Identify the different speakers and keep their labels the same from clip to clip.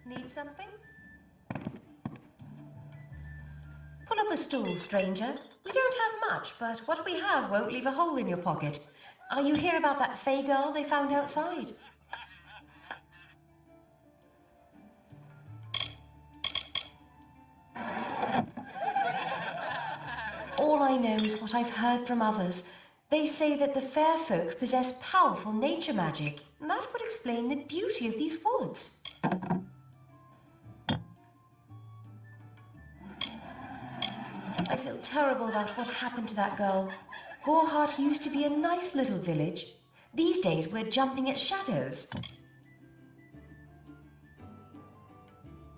Speaker 1: Need something? Pull up a stool, stranger. We don't have much, but what we have won't leave a hole in your pocket. Are you here about that Fey girl they found outside? All I know is what I've heard from others. They say that the fair folk possess powerful nature magic, and that would explain the beauty of these woods. I feel terrible about what happened to that girl. Gorhart used to be a nice little village. These days we're jumping at shadows.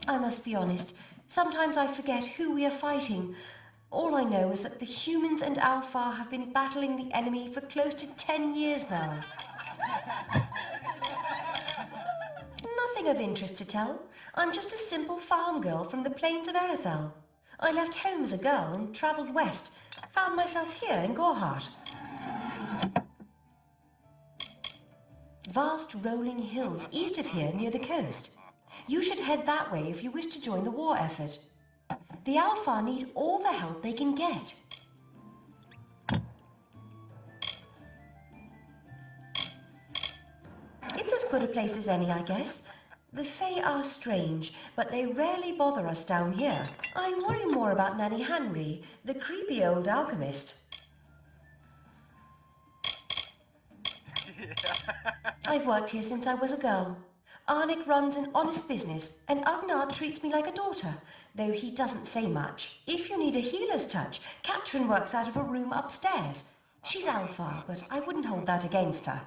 Speaker 1: I must be honest, sometimes I forget who we are fighting. All I know is that the humans and Alpha have been battling the enemy for close to 10 years now. Nothing of interest to tell. I'm just a simple farm girl from the plains of Erethel. I left home as a girl and travelled west. Found myself here in Gorhart. Vast rolling hills east of here near the coast. You should head that way if you wish to join the war effort. The Alpha need all the help they can get. It's as good a place as any, I guess. The Fae are strange, but they rarely bother us down here. I worry more about Nanny Henry, the creepy old alchemist. I've worked here since I was a girl. Arnik runs an honest business, and Agnar treats me like a daughter, though he doesn't say much. If you need a healer's touch, Katrin works out of a room upstairs. She's Alpha, but I wouldn't hold that against her.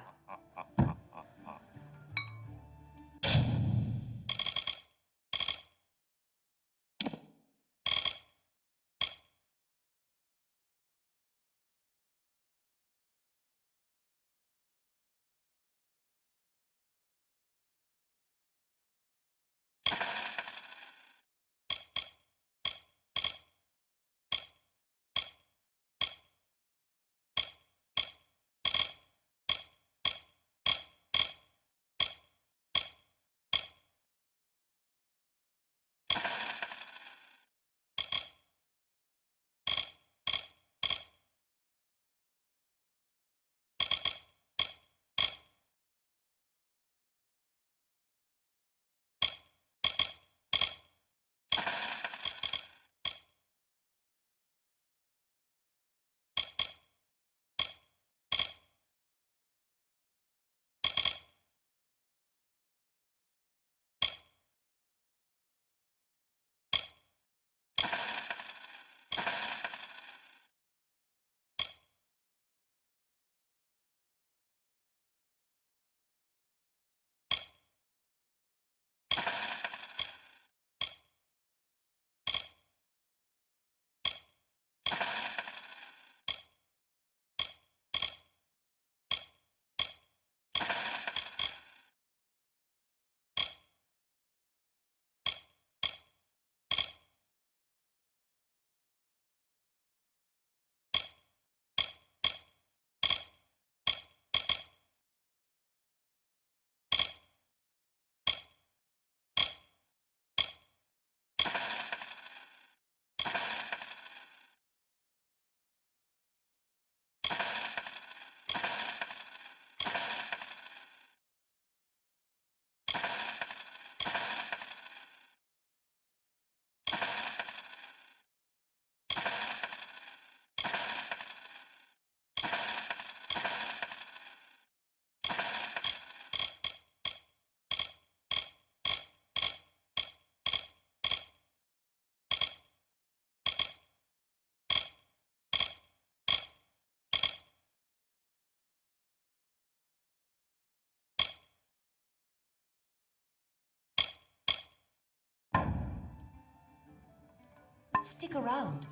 Speaker 1: Stick around.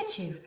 Speaker 1: get you.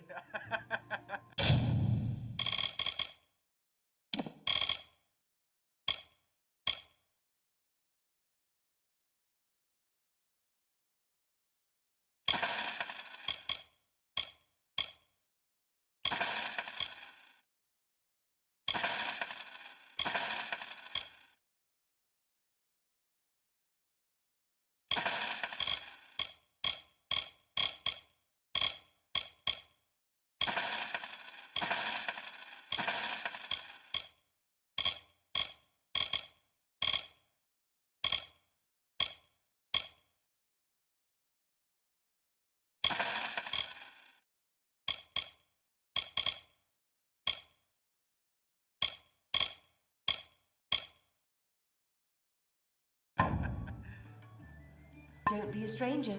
Speaker 1: Don't be a stranger.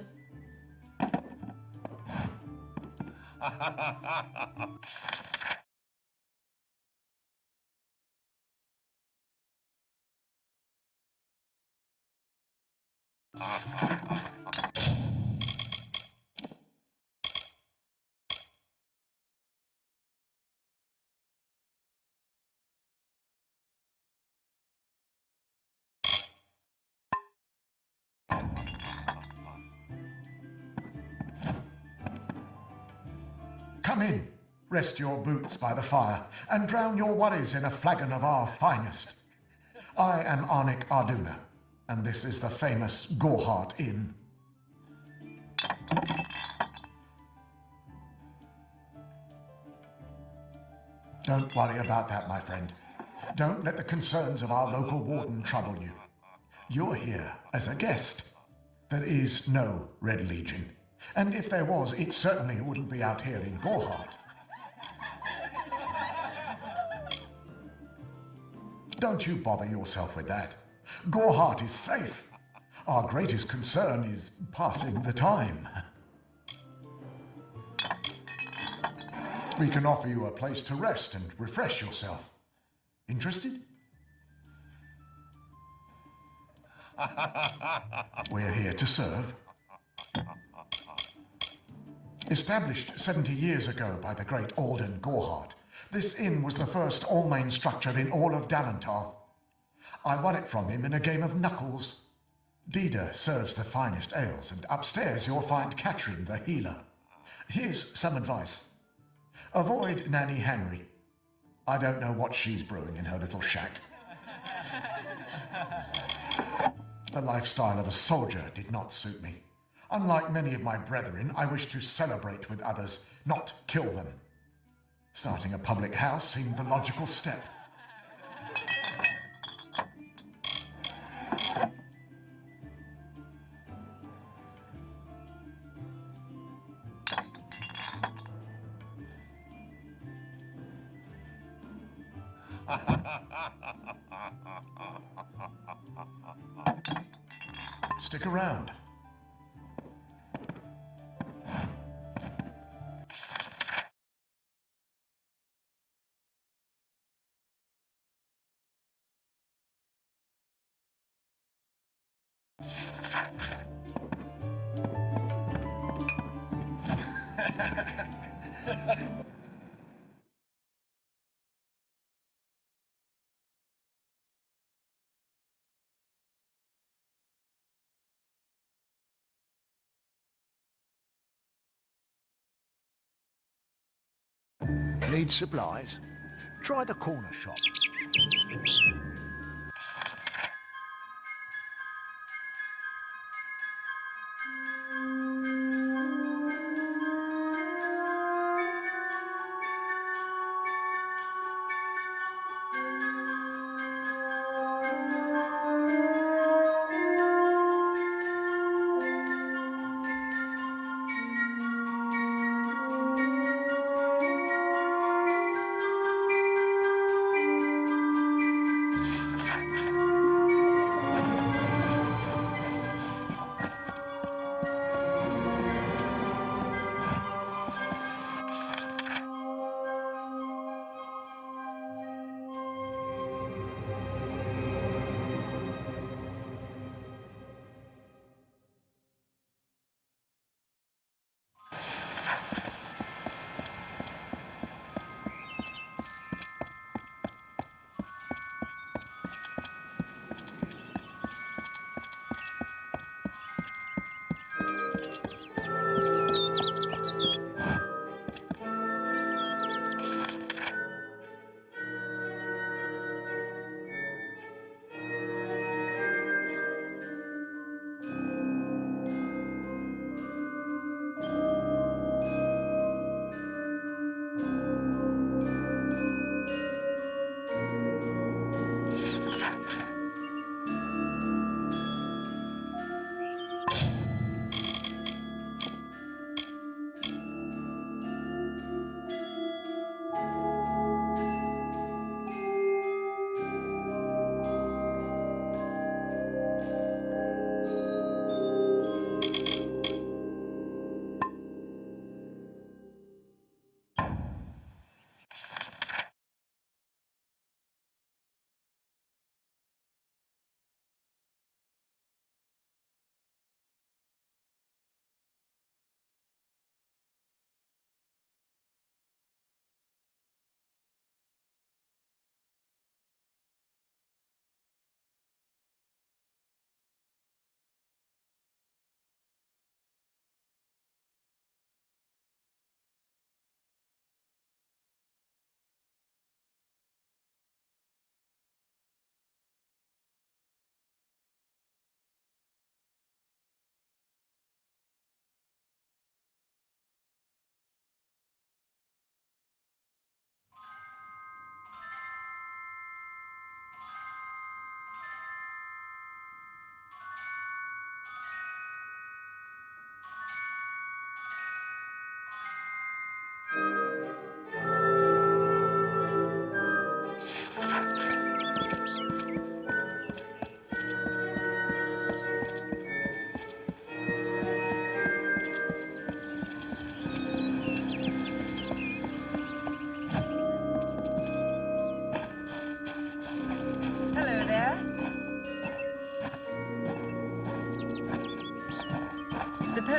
Speaker 2: Come in, rest your boots by the fire, and drown your worries in a flagon of our finest. I am Arnik Arduna, and this is the famous Gorehart Inn. Don't worry about that, my friend. Don't let the concerns of our local warden trouble you. You're here as a guest. There is no Red Legion. And if there was, it certainly wouldn't be out here in Gorehart. Don't you bother yourself with that. Gorehart is safe. Our greatest concern is passing the time. We can offer you a place to rest and refresh yourself. Interested? We're here to serve. Established 70 years ago by the great Alden Gorehart, this inn was the first all-main structure in all of Dalental. I won it from him in a game of knuckles. Dida serves the finest ales, and upstairs you'll find Katrin the healer. Here's some advice. Avoid Nanny Henry. I don't know what she's brewing in her little shack. The lifestyle of a soldier did not suit me. Unlike many of my brethren, I wish to celebrate with others, not kill them. Starting a public house seemed the logical step. Stick around.
Speaker 3: Need supplies? Try the corner shop.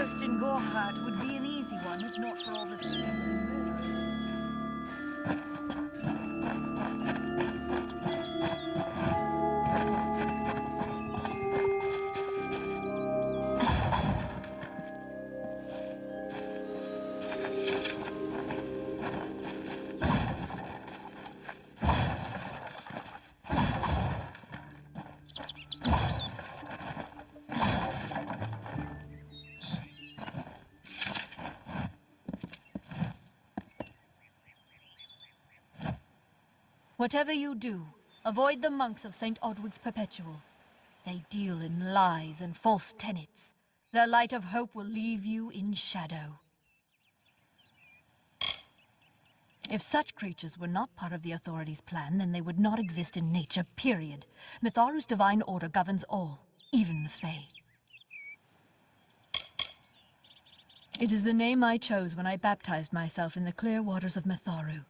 Speaker 4: post in Gorhart would be an easy one, if not for all the thieves and murderers.
Speaker 5: Whatever you do, avoid the monks of St. Odwig's Perpetual. They deal in lies and false tenets. Their light of hope will leave you in shadow. If such creatures were not part of the authorities' plan, then they would not exist in nature, period. Mitharu's divine order governs all, even the Fae. It is the name I chose when I baptized myself in the clear waters of Mitharu.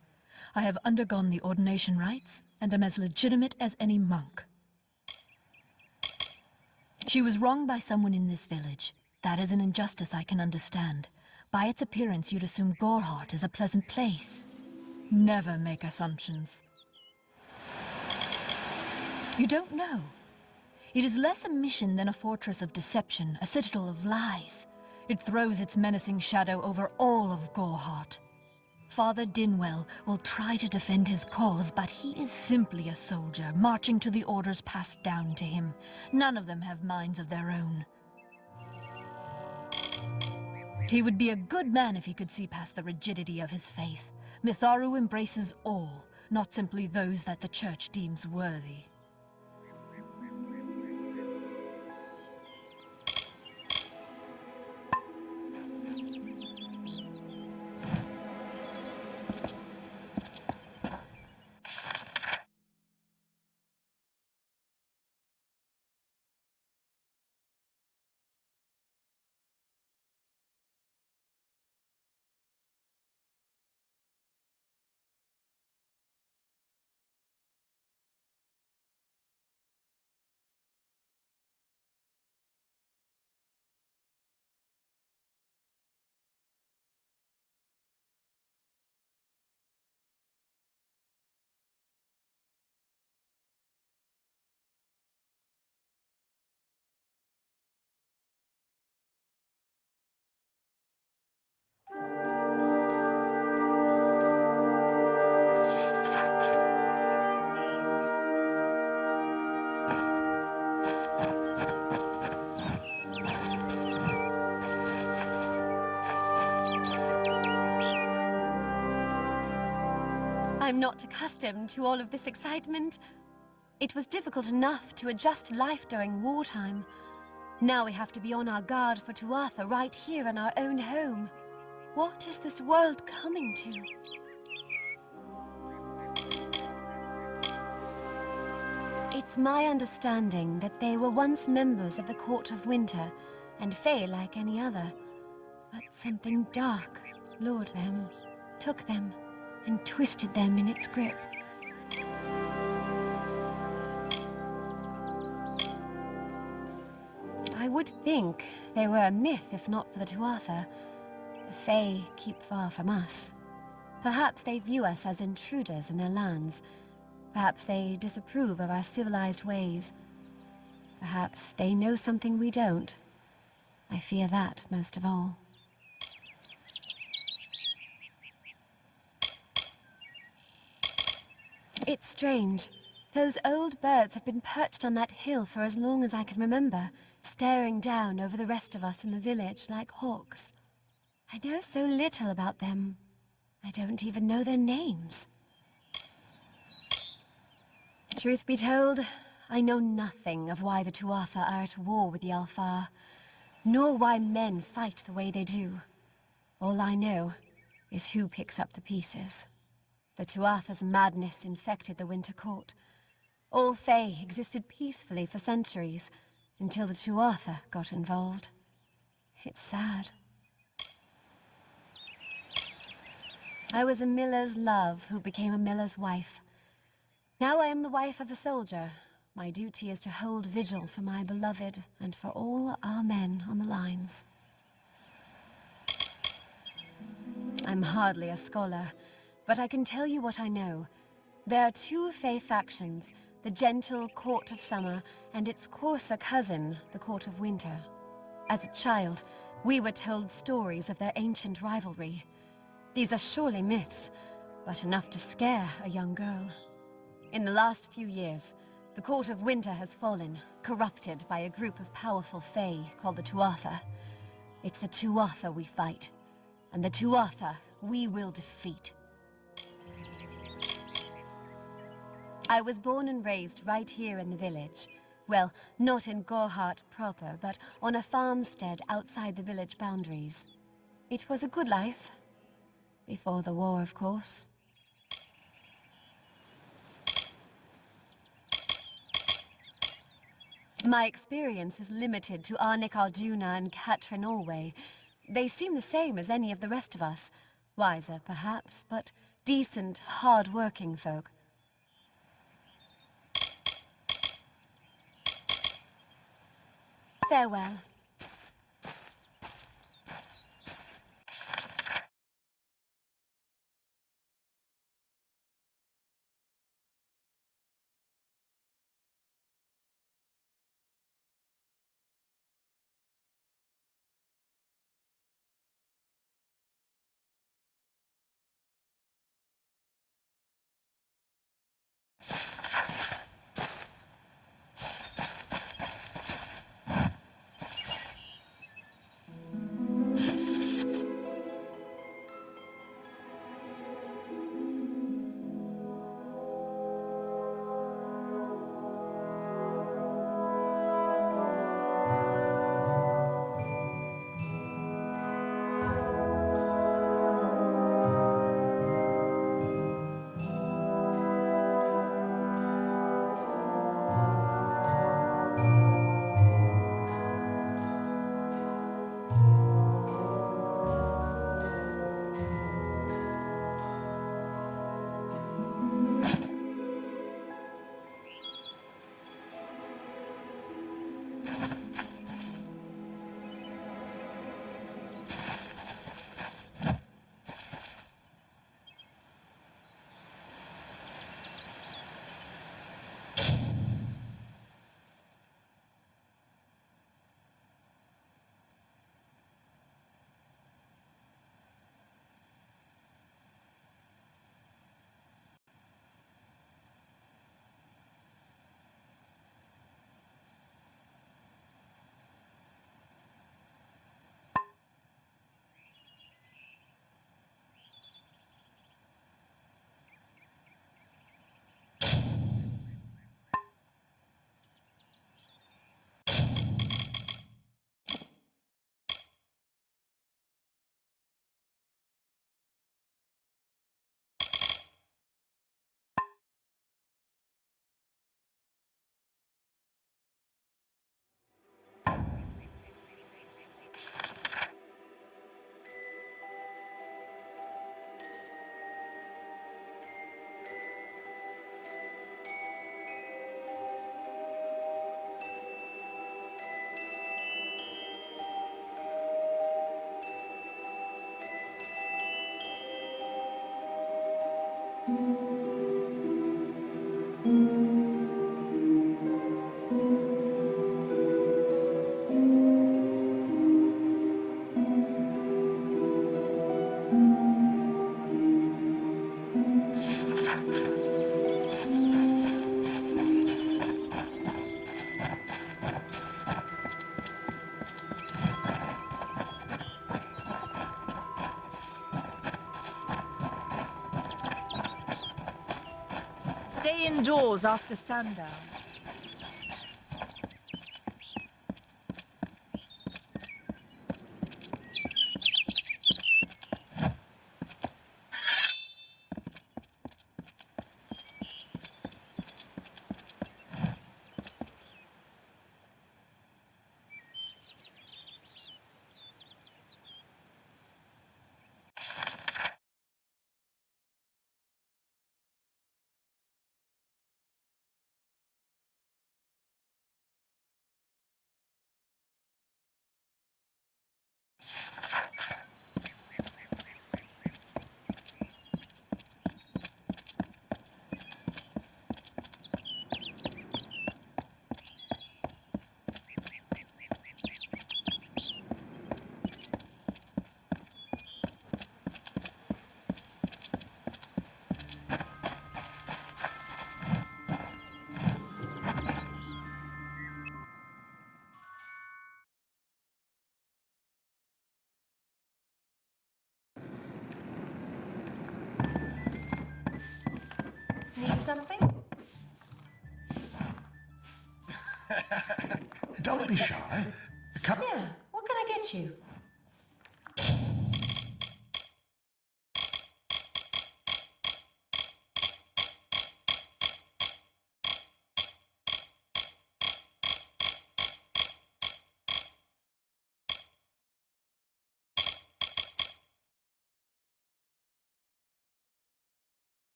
Speaker 5: I have undergone the ordination rites, and am as legitimate as any monk. She was wronged by someone in this village. That is an injustice I can understand. By its appearance, you'd assume Gorhart is a pleasant place. Never make assumptions. You don't know. It is less a mission than a fortress of deception, a citadel of lies. It throws its menacing shadow over all of Gorhart. Father Dinwell will try to defend his cause, but he is simply a soldier, marching to the orders passed down to him. None of them have minds of their own. He would be a good man if he could see past the rigidity of his faith. Mitharu embraces all, not simply those that the Church deems worthy.
Speaker 1: I'm not accustomed to all of this excitement. It was difficult enough to adjust to life during wartime. Now we have to be on our guard for Tuatha right here in our own home. What is this world coming to? It's my understanding that they were once members of the Court of Winter, and Fae like any other. But something dark lured them, took them, and twisted them in its grip. I would think they were a myth if not for the Tuatha. The Fae keep far from us. Perhaps they view us as intruders in their lands. Perhaps they disapprove of our civilized ways. Perhaps they know something we don't. I fear that most of all. It's strange. Those old birds have been perched on that hill for as long as I can remember, staring down over the rest of us in the village like hawks. I know so little about them. I don't even know their names. Truth be told, I know nothing of why the Tuatha are at war with the Alfar, nor why men fight the way they do. All I know is who picks up the pieces. The Tuatha's madness infected the Winter Court. All Fae existed peacefully for centuries, until the Tuatha got involved. It's sad. I was a miller's love who became a miller's wife. Now I am the wife of a soldier. My duty is to hold vigil for my beloved and for all our men on the lines.
Speaker 6: I'm hardly a scholar, but I can tell you what I know. There are two Fey factions, the gentle Court of Summer and its coarser cousin, the Court of Winter. As a child, we were told stories of their ancient rivalry. These are surely myths, but enough to scare a young girl. In the last few years, the Court of Winter has fallen, corrupted by a group of powerful Fey called the Tuatha. It's the Tuatha we fight, and the Tuatha we will defeat. I was born and raised right here in the village. Well, not in Gorhart proper, but on a farmstead outside the village boundaries. It was a good life. Before the war, of course. My experience is limited to Arnik Arjuna and Katrin Orway. They seem the same as any of the rest of us. Wiser, perhaps, but decent, hard-working folk. Farewell.
Speaker 4: Stay indoors after sundown.
Speaker 1: Need something?
Speaker 2: Don't be shy. Come.
Speaker 1: Yeah, what can I get you?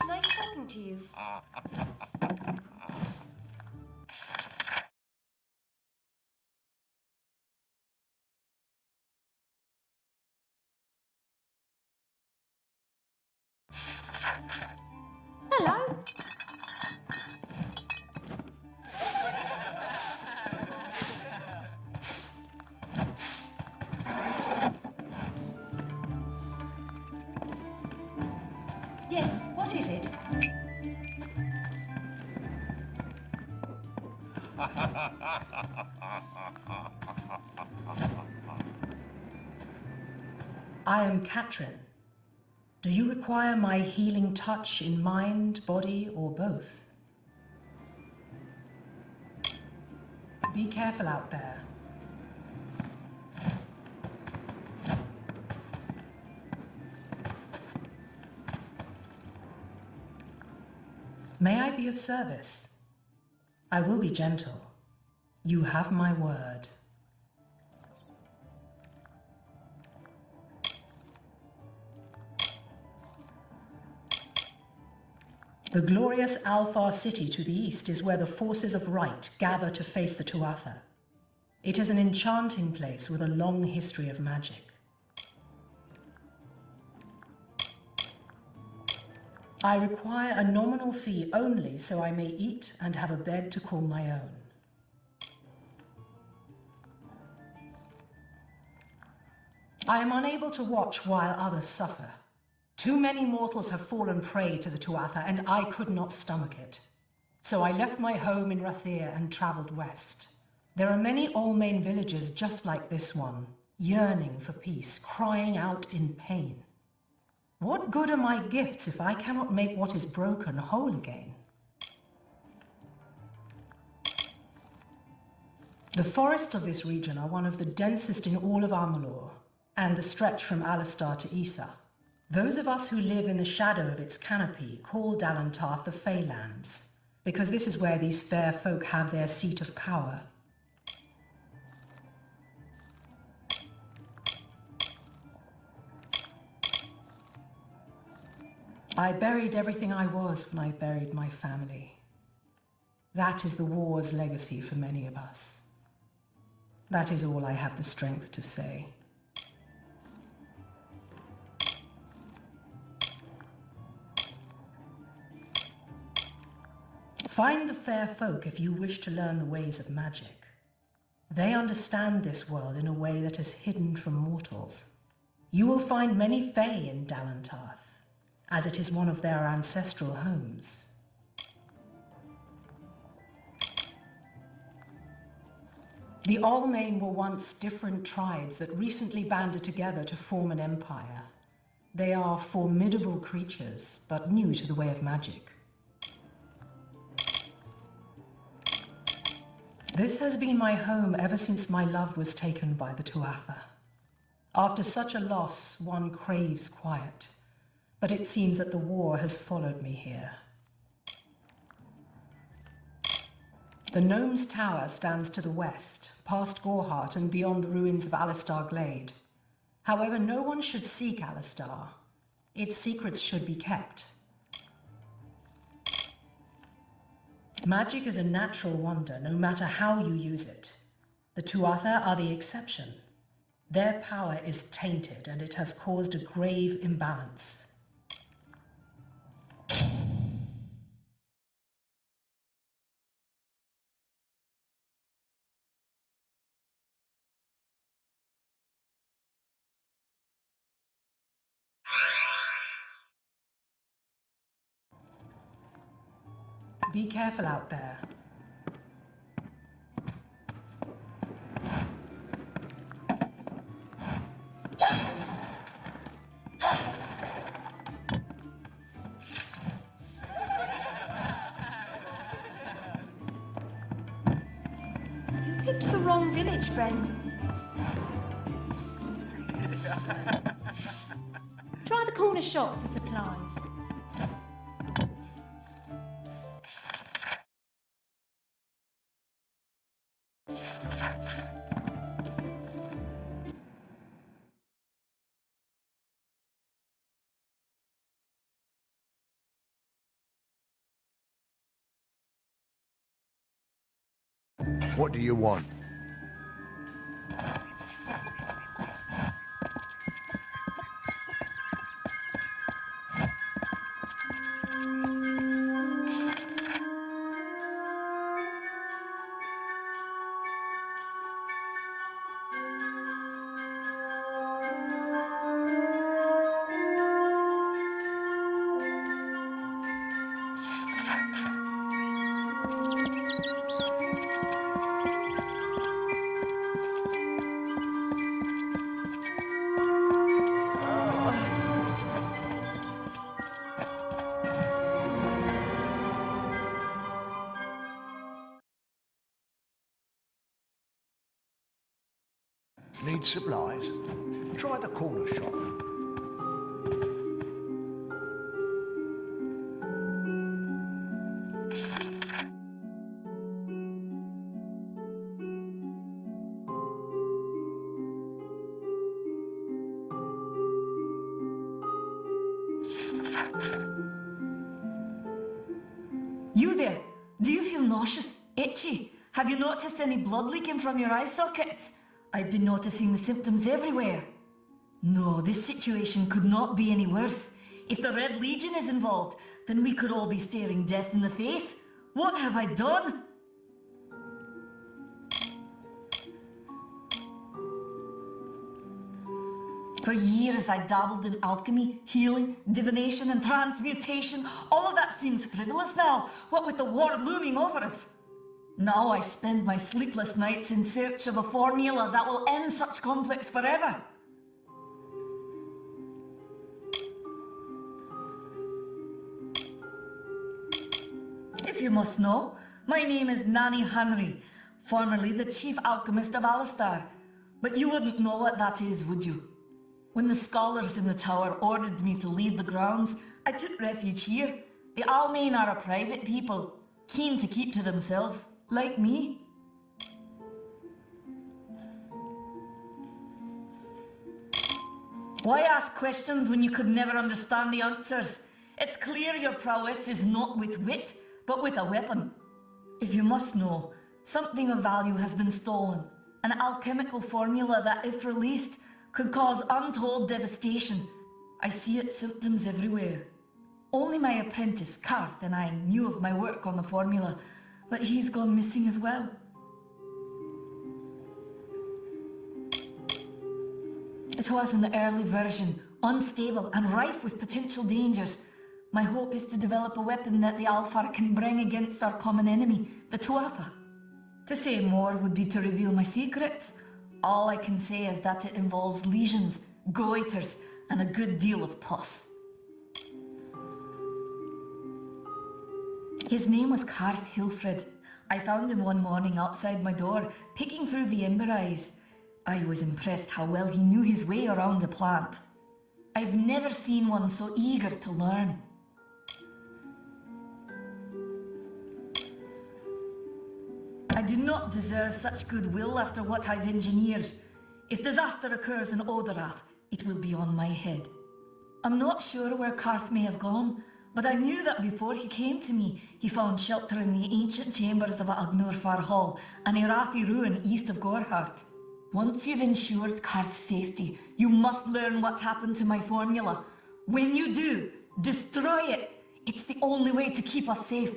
Speaker 1: Nice talking to you.
Speaker 6: Hello.
Speaker 1: Yes, what is it?
Speaker 7: I am Katrin. Do you require my healing touch in mind, body, or both? Be careful out there. May I be of service? I will be gentle. You have my word. The glorious Alfar city to the east is where the forces of right gather to face the Tuatha. It is an enchanting place with a long history of magic. I require a nominal fee only so I may eat and have a bed to call my own. I am unable to watch while others suffer. Too many mortals have fallen prey to the Tuatha, and I could not stomach it. So I left my home in Ratир and traveled west. There are many Allmain villages just like this one, yearning for peace, crying out in pain. What good are my gifts if I cannot make what is broken whole again? The forests of this region are one of the densest in all of Amalur, and the stretch from Alistar to Isa. Those of us who live in the shadow of its canopy call Dalantarth the Feylands, because this is where these fair folk have their seat of power. I buried everything I was when I buried my family. That is the war's legacy for many of us. That is all I have the strength to say. Find the fair folk if you wish to learn the ways of magic. They understand this world in a way that is hidden from mortals. You will find many Fey in Dalantarth, as it is one of their ancestral homes. The Allmain were once different tribes that recently banded together to form an empire. They are formidable creatures, but new to the way of magic. This has been my home ever since my love was taken by the Tuatha. After such a loss, one craves quiet, but it seems that the war has followed me here. The Gnome's Tower stands to the west, past Gorhart and beyond the ruins of Alistar Glade. However, no one should seek Alistar. Its secrets should be kept. Magic is a natural wonder, no matter how you use it. The Tuatha are the exception. Their power is tainted, and it has caused a grave imbalance. Be careful out there.
Speaker 1: You picked the wrong village, friend.
Speaker 8: Try the corner shop for supplies.
Speaker 3: What do you want? Need supplies? Try the corner shop.
Speaker 4: You there? Do you feel nauseous? Itchy? Have you noticed any blood leaking from your eye sockets? I've been noticing the symptoms everywhere. No, this situation could not be any worse. If the Red Legion is involved, then we could all be staring death in the face. What have I done? For years I dabbled in alchemy, healing, divination and transmutation. All of that seems frivolous now, what with the war looming over us. Now I spend my sleepless nights in search of a formula that will end such conflicts forever. If you must know, my name is Nanny Henry, formerly the chief alchemist of Alistar. But you wouldn't know what that is, would you? When the scholars in the tower ordered me to leave the grounds, I took refuge here. The Almain are a private people, keen to keep to themselves. Like me. Why ask questions when you could never understand the answers? It's clear your prowess is not with wit, but with a weapon. If you must know, something of value has been stolen. An alchemical formula that, if released, could cause untold devastation. I see its symptoms everywhere. Only my apprentice, Karth, and I knew of my work on the formula, but he's gone missing as well. It was an early version, unstable and rife with potential dangers. My hope is to develop a weapon that the Alfar can bring against our common enemy, the Tuatha. To say more would be to reveal my secrets. All I can say is that it involves lesions, goiters, and a good deal of pus. His name was Karth Hilfred. I found him one morning outside my door, picking through the emberize. I was impressed how well he knew his way around a plant. I've never seen one so eager to learn. I do not deserve such goodwill after what I've engineered. If disaster occurs in Odorath, it will be on my head. I'm not sure where Karth may have gone, but I knew that before he came to me, he found shelter in the ancient chambers of Agnurfar Hall, an Irathi ruin east of Gorhart. Once you've ensured Karth's safety, you must learn what's happened to my formula. When you do, destroy it. It's the only way to keep us safe.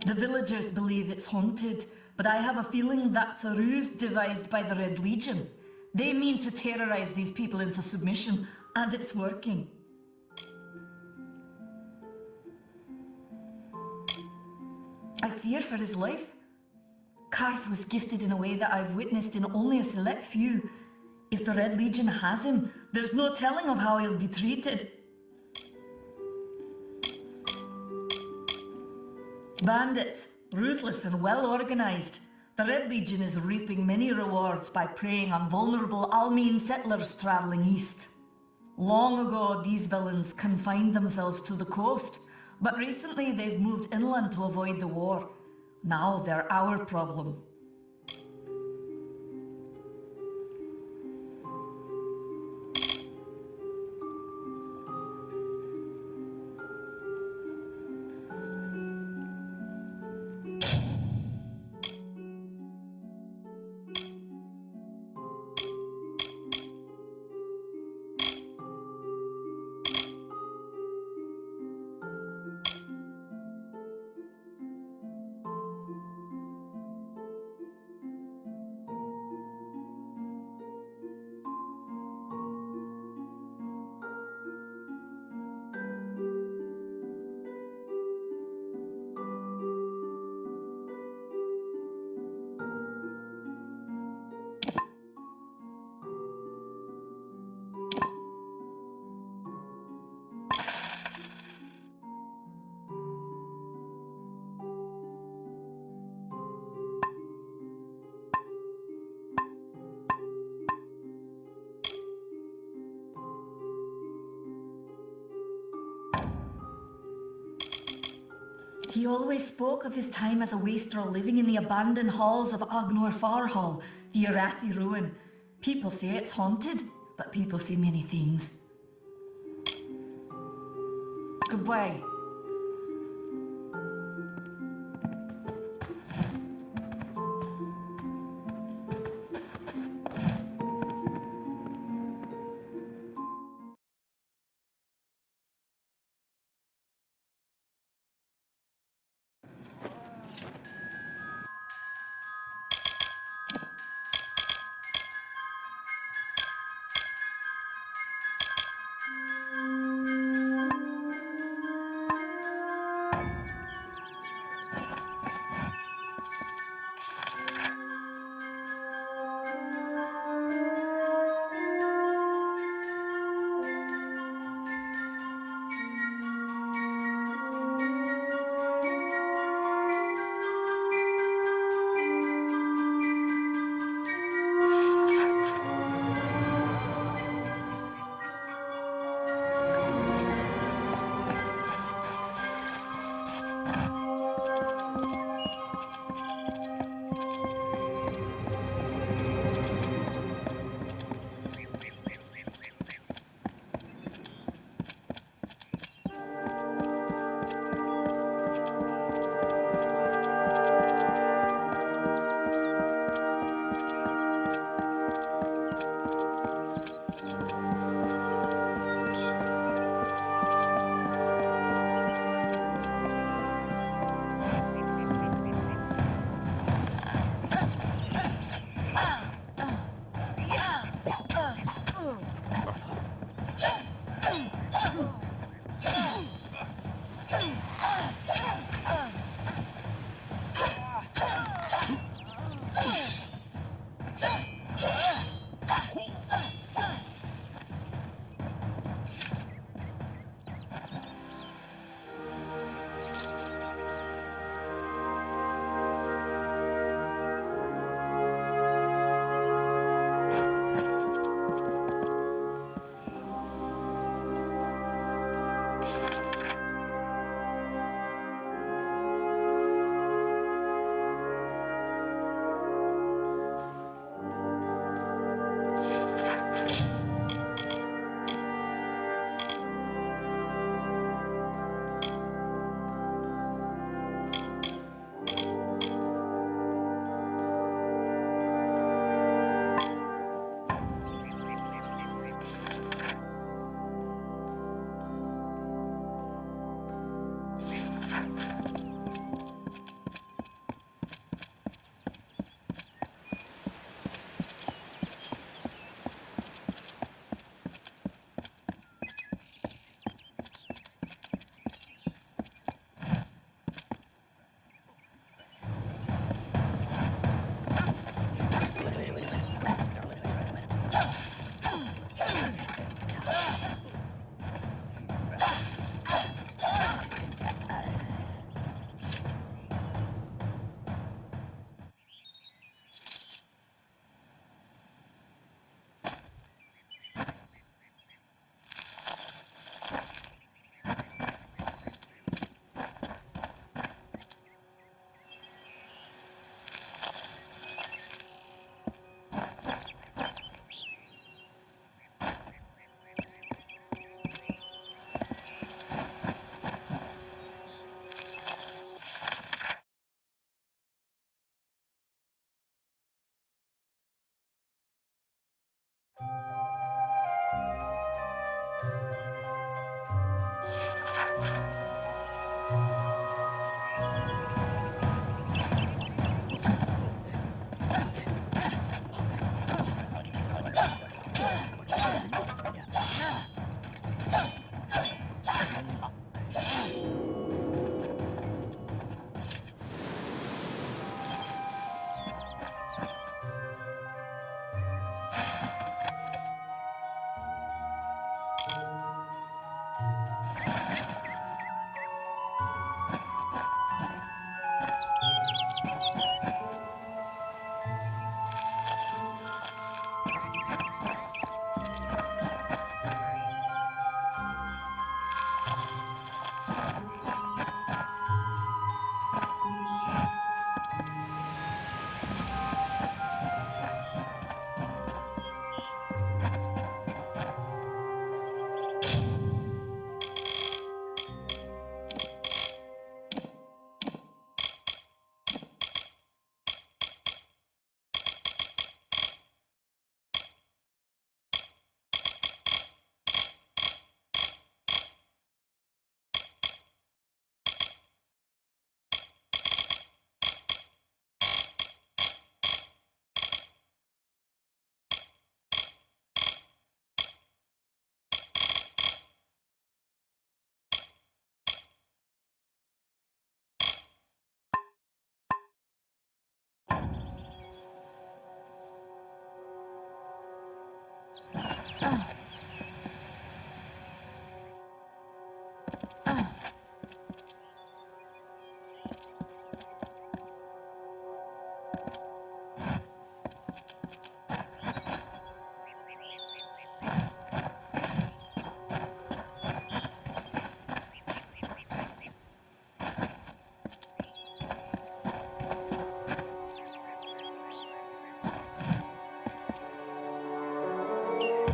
Speaker 4: The villagers believe it's haunted, but I have a feeling that's a ruse devised by the Red Legion. They mean to terrorize these people into submission, and it's working. I fear for his life. Karth was gifted in a way that I've witnessed in only a select few. If the Red Legion has him, there's no telling of how he'll be treated. Bandits, ruthless and well organized. The Red Legion is reaping many rewards by preying on vulnerable Almine settlers traveling east. Long ago, these villains confined themselves to the coast, but recently they've moved inland to avoid the war. Now they're our problem. He always spoke of his time as a wastrel living in the abandoned halls of Agnor Farhall, the Arathi ruin. People say it's haunted, but people say many things. Goodbye.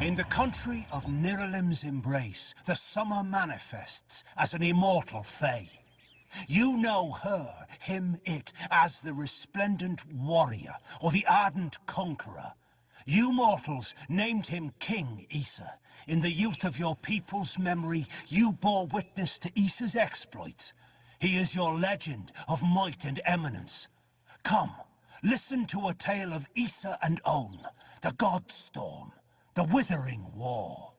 Speaker 3: In the country of Niralim's embrace, the summer manifests as an immortal fae. You know her, him, it, as the resplendent warrior, or the ardent conqueror. You mortals named him King Issa. In the youth of your people's memory, you bore witness to Issa's exploits. He is your legend of might and eminence. Come, listen to a tale of Issa and On, the God Storm, the Withering War.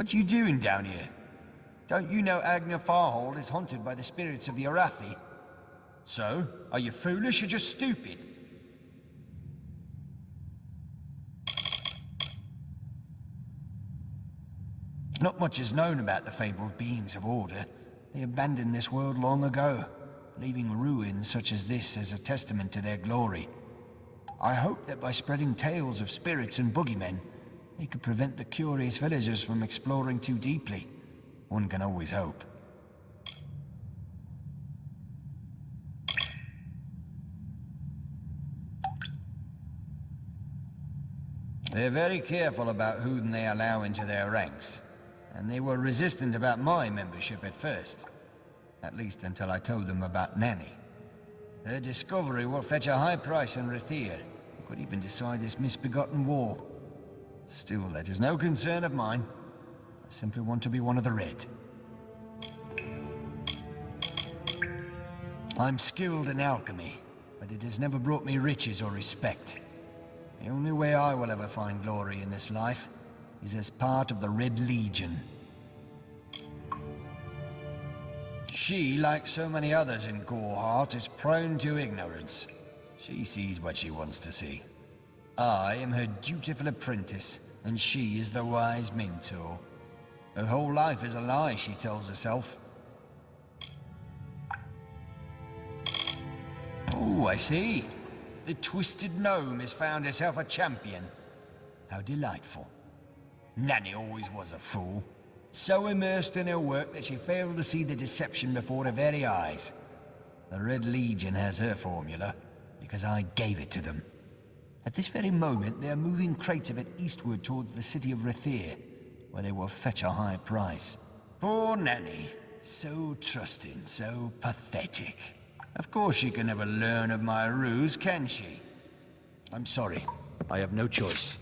Speaker 9: What are you doing down here? Don't you know Agna Farhold is haunted by the spirits of the Arathi? So, are you foolish or just stupid? Not much is known about the fabled beings of Order. They abandoned this world long ago, leaving ruins such as this as a testament to their glory. I hope that by spreading tales of spirits and boogeymen, they could prevent the curious villagers from exploring too deeply. One can always hope. They're very careful about whom they allow into their ranks, and they were resistant about my membership at first. At least until I told them about Nanny. Her discovery will fetch a high price in Ratир. Could even decide this misbegotten war. Still, that is no concern of mine. I simply want to be one of the Red. I'm skilled in alchemy, but it has never brought me riches or respect. The only way I will ever find glory in this life is as part of the Red Legion. She, like so many others in Goreheart, is prone to ignorance. She sees what she wants to see. I am her dutiful apprentice, and she is the wise mentor. Her whole life is a lie, she tells herself. Oh, I see. The Twisted Gnome has found herself a champion. How delightful. Nanny always was a fool. So immersed in her work that she failed to see the deception before her very eyes. The Red Legion has her formula, because I gave it to them. At this very moment, they are moving crates of it eastward towards the city of Ratир, where they will fetch a high price. Poor Nanny. So trusting, so pathetic. Of course she can never learn of my ruse, can she? I'm sorry. I have no choice.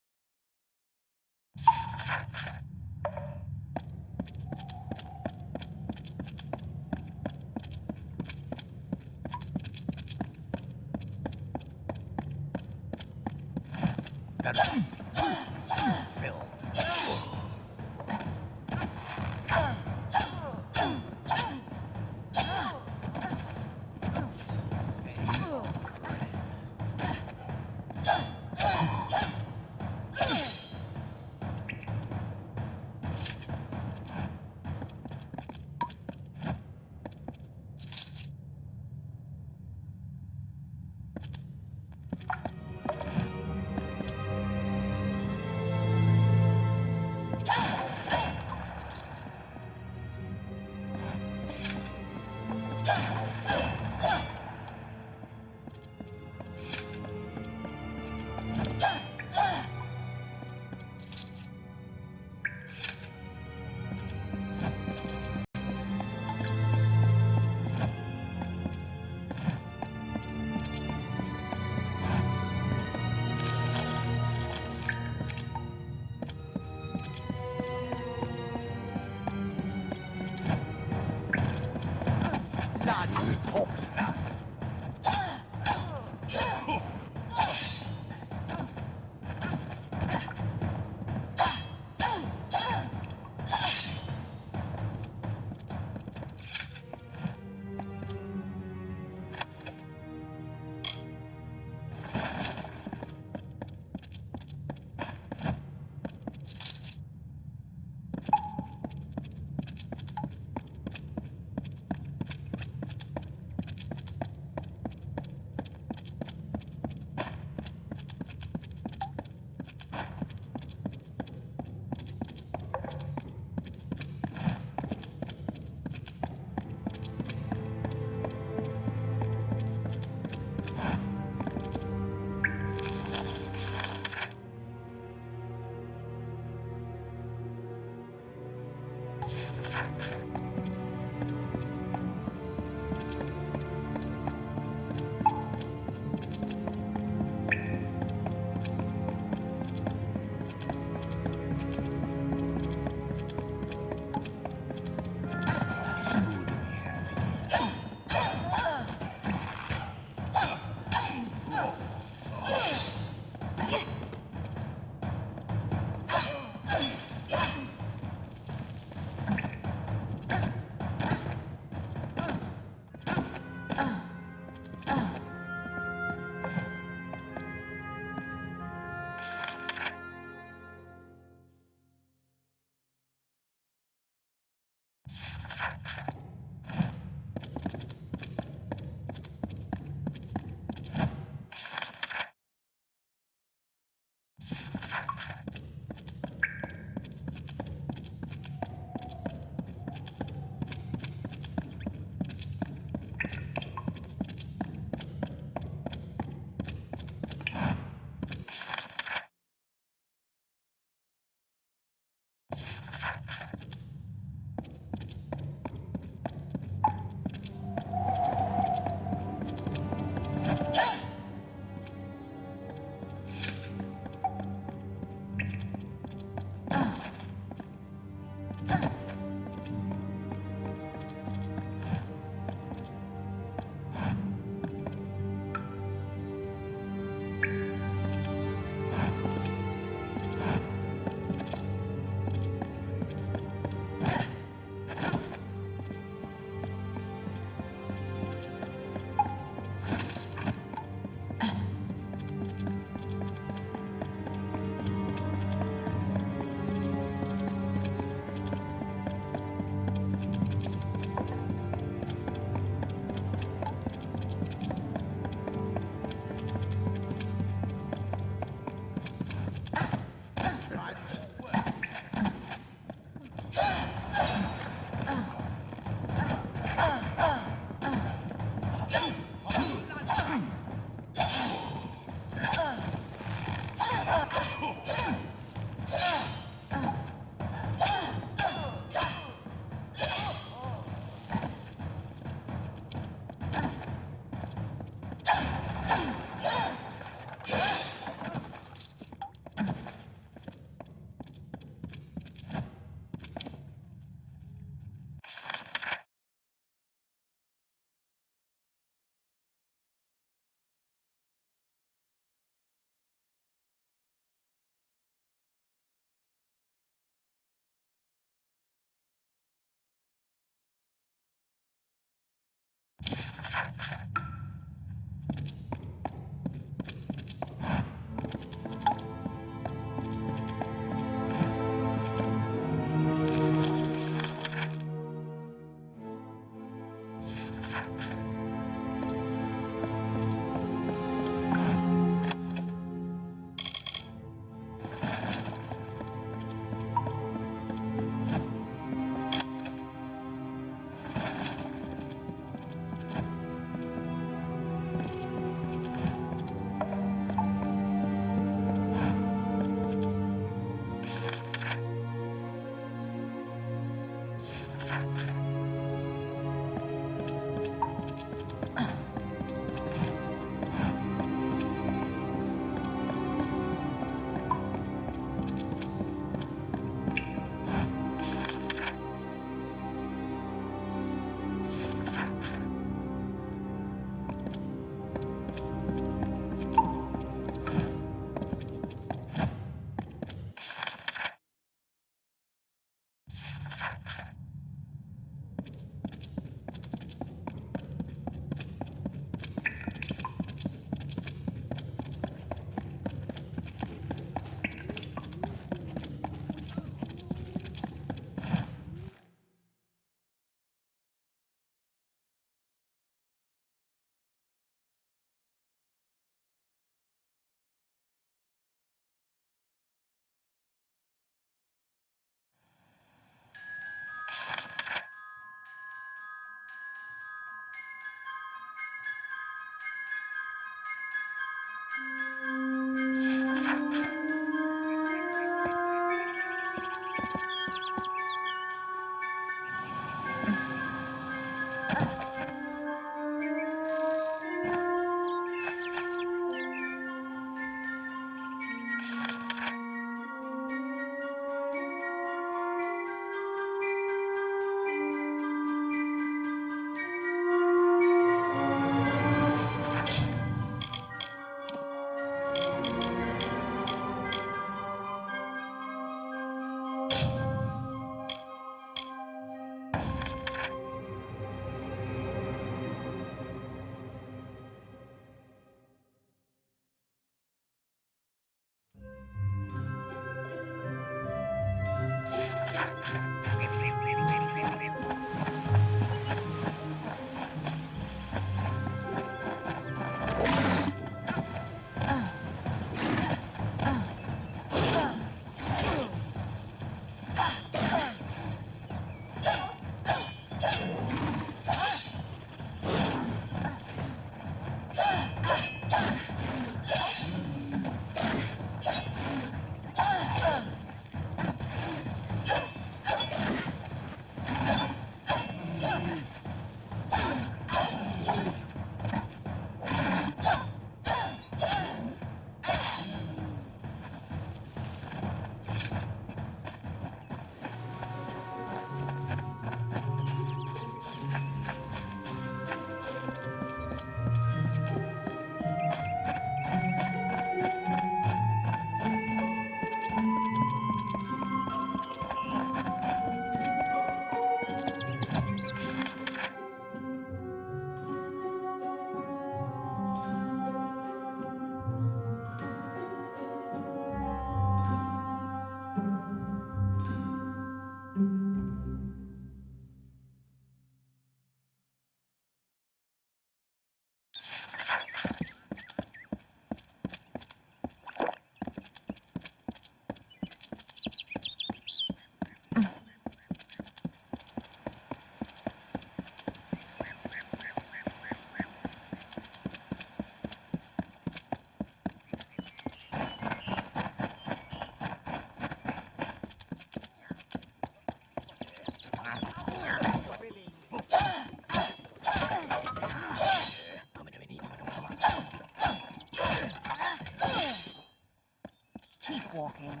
Speaker 1: Walking.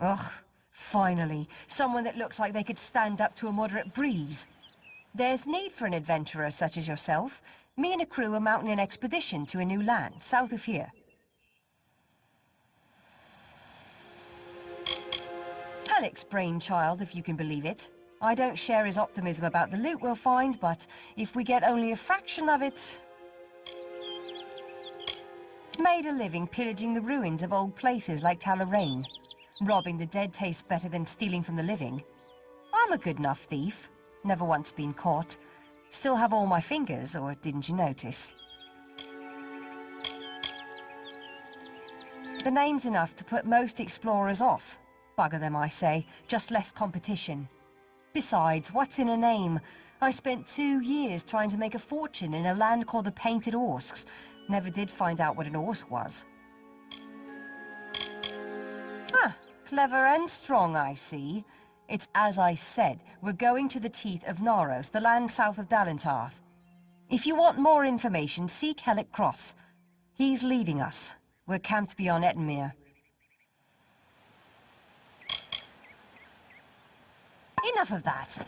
Speaker 1: Ugh, finally. Someone that looks like they could stand up to a moderate breeze. There's need for an adventurer such as yourself. Me and a crew are mounting an expedition to a new land, south of here. Halleck's brainchild, if you can believe it. I don't share his optimism about the loot we'll find, but if we get only a fraction of it... Made a living pillaging the ruins of old places like Talarain. Robbing the dead tastes better than stealing from the living. I'm a good enough thief. Never once been caught. Still have all my fingers, or didn't you notice? The name's enough to put most explorers off. Bugger them, I say. Just less competition. Besides, what's in a name? I spent 2 years trying to make a fortune in a land called the Painted Orsks. Never did find out what an Orsk was. Huh. Clever and strong, I see. It's as I said, we're going to the teeth of Naros, the land south of Dalentarth. If you want more information, seek Hellick Cross. He's leading us. We're camped beyond Ettenmere. Enough of that.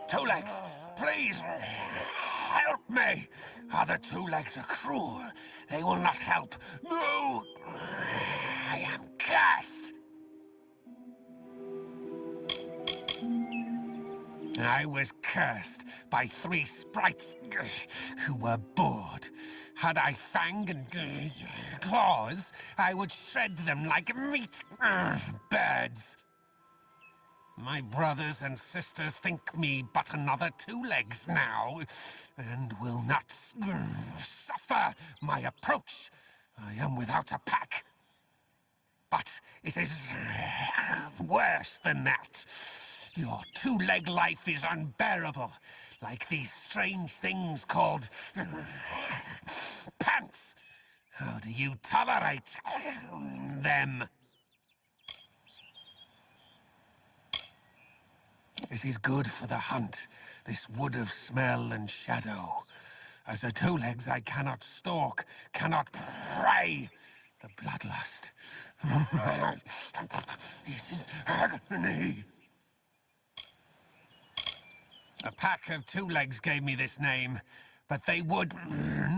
Speaker 3: Two legs, please, help me. Other two legs are cruel. They will not help. No, I am cursed. I was cursed by 3 sprites who were bored. Had I fang and claws, I would shred them like meat. Birds. My brothers and sisters think me but another 2 legs now, and will not suffer my approach I am without a pack. But it is worse than that. Your two-leg life is unbearable, like these strange things called pants. How do you tolerate them? It is good for the hunt, this wood of smell and shadow. As a two-legs I cannot stalk, cannot prey. The bloodlust. This is agony. A pack of two-legs gave me this name, but they would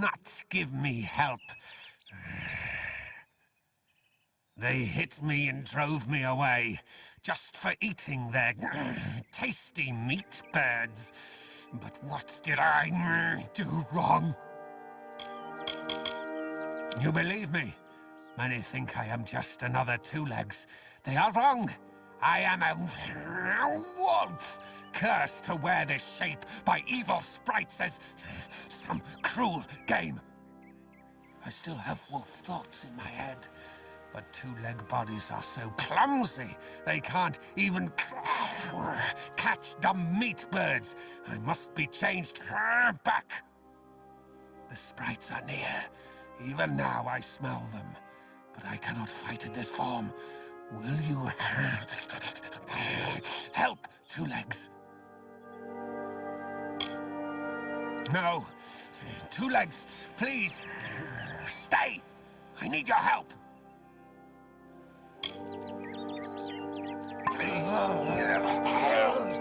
Speaker 3: not give me help. They hit me and drove me away, just for eating their tasty meat birds. But what did I do wrong? You believe me? Many think I am just another two-legs. They are wrong. I am a wolf, cursed to wear this shape by evil sprites as some cruel game. I still have wolf thoughts in my head, but two-leg bodies are so clumsy, they can't even catch dumb meat birds. I must be changed back. The sprites are near. Even now I smell them, but I cannot fight in this form. Will you help, two-legs? No. Two-legs, please, stay. I need your help. Please, help.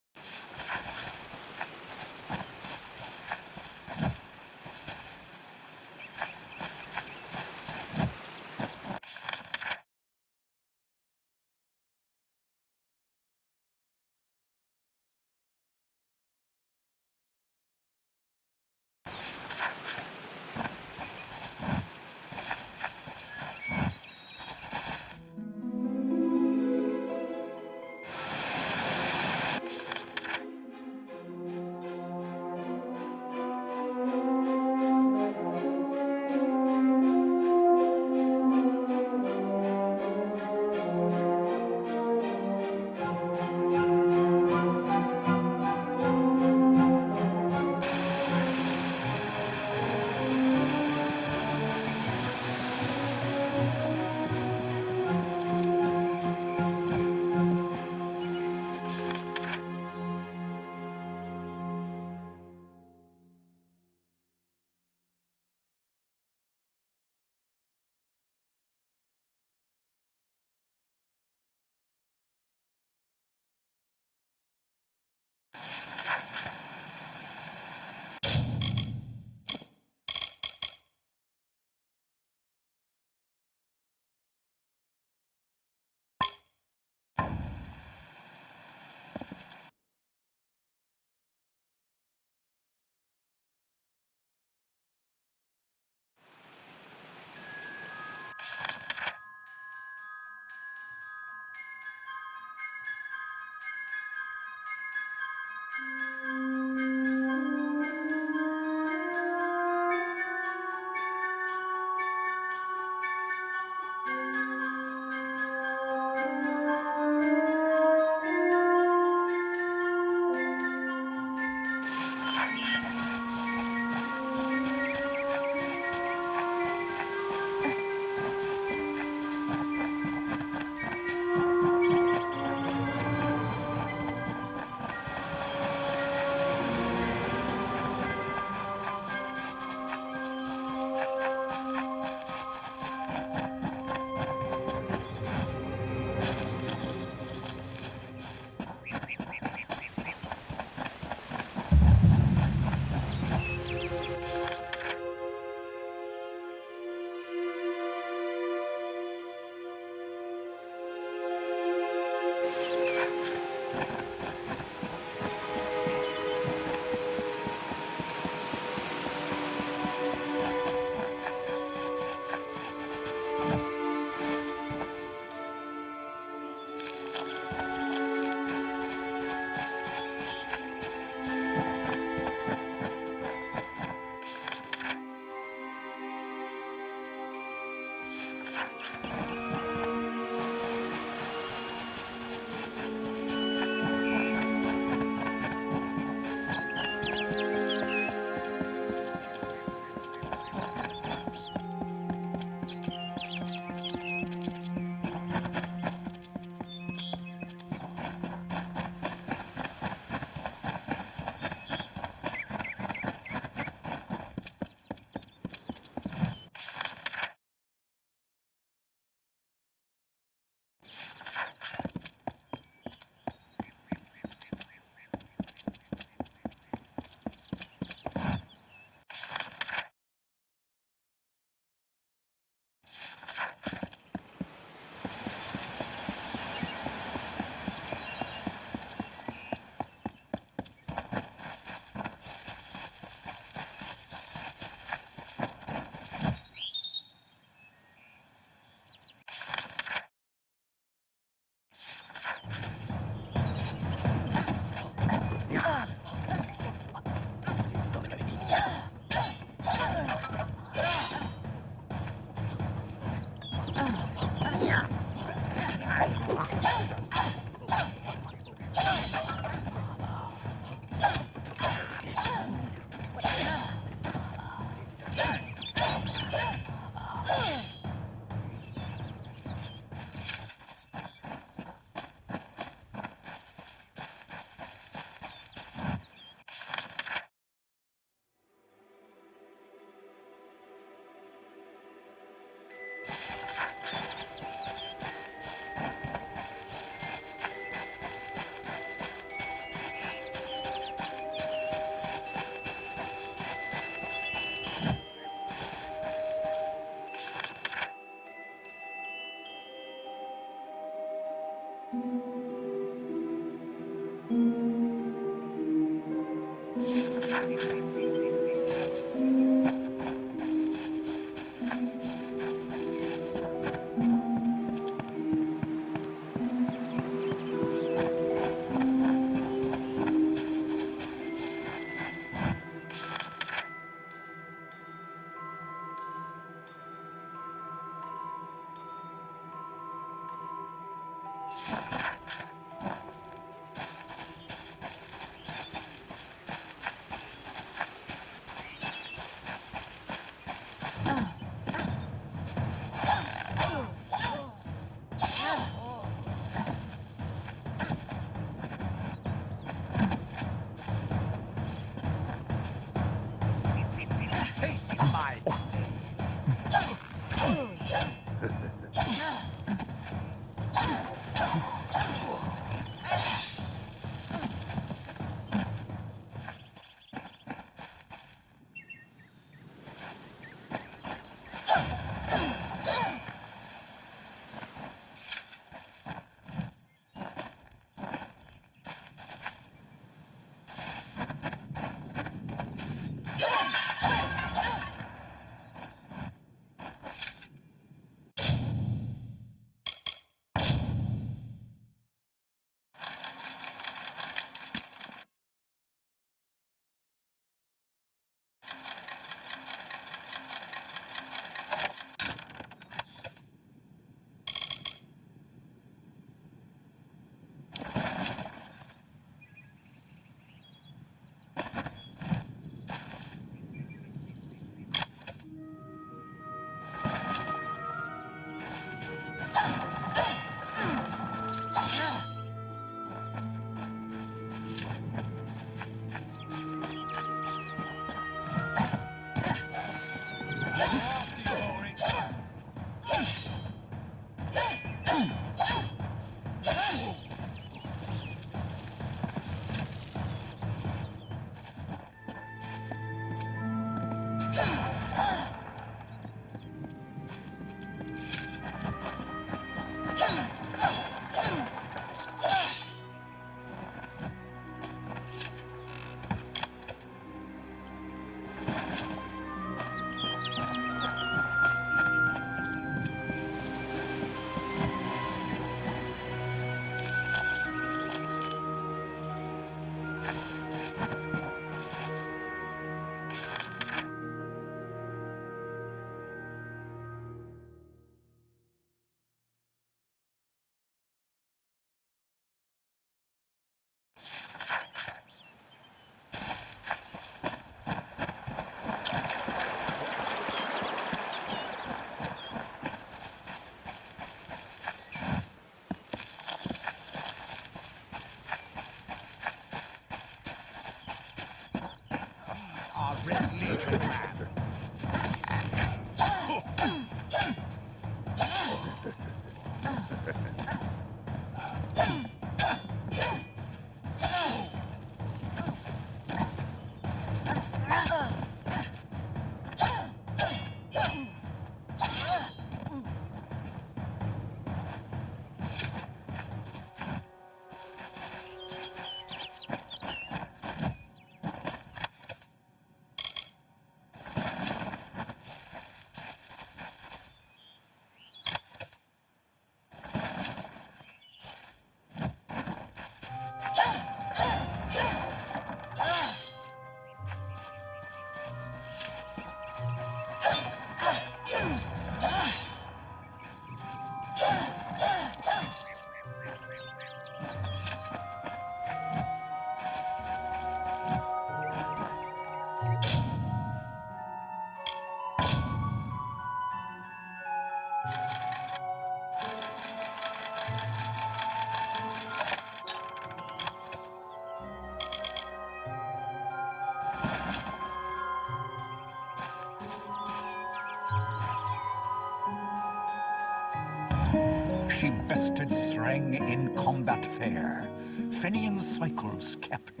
Speaker 3: She bested Threng in combat fair. Fenian cycles kept.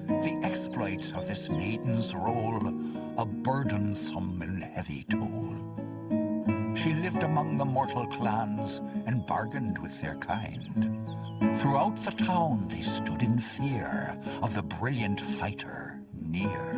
Speaker 3: The exploits of this maiden's role, a burdensome and heavy toll. She lived among the mortal clans and bargained with their kind. Throughout the town they stood in fear of the brilliant fighter near.